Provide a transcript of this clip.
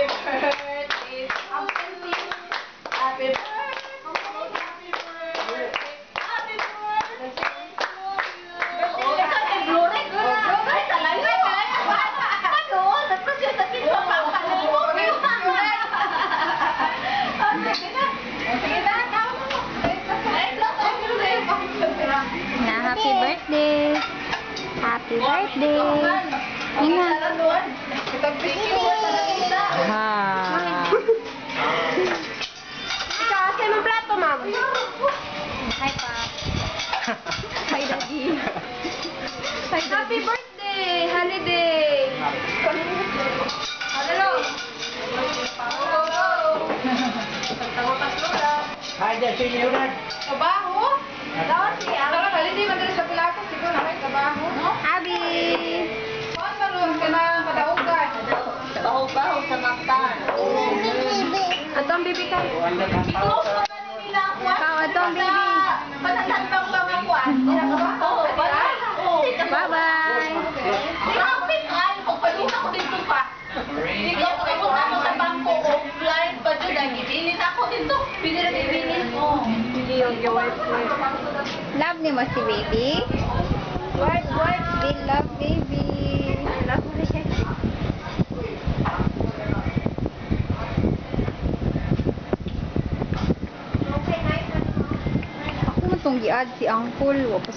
birthday. Happy birthday. Happy birthday. Happy birthday. Ina. Ha. Ikaw, sa'yo mong plato, ma'am. Hi, pa. Hi, daddy. Hi, Happy birthday, holiday. Ano? Go, go. Hi, Justin Leonard. Kabaho? Dapat siya. Dapat holiday, madalas sa plato. Siguro na kayo kabaho, no? Abi. Kuan maroon ka na kadaugan. Baho-baho sa maktan. Ato ang bibi ka. I-close mo na nila ang kwan. Ikaw, ito ang baby. Patatantang mga kwan. Oo, Bye-bye. Grabe ka. Pagpaluna ko dito pa. Ikaw, pagpunta ko sa bangko, offline pa dyan. Nagibinin ako dito. Pinirabibinin ko. Love ni mo si baby. Wipe. We love baby. Love mo na siya. Ako matong giad si Uncle. Wapas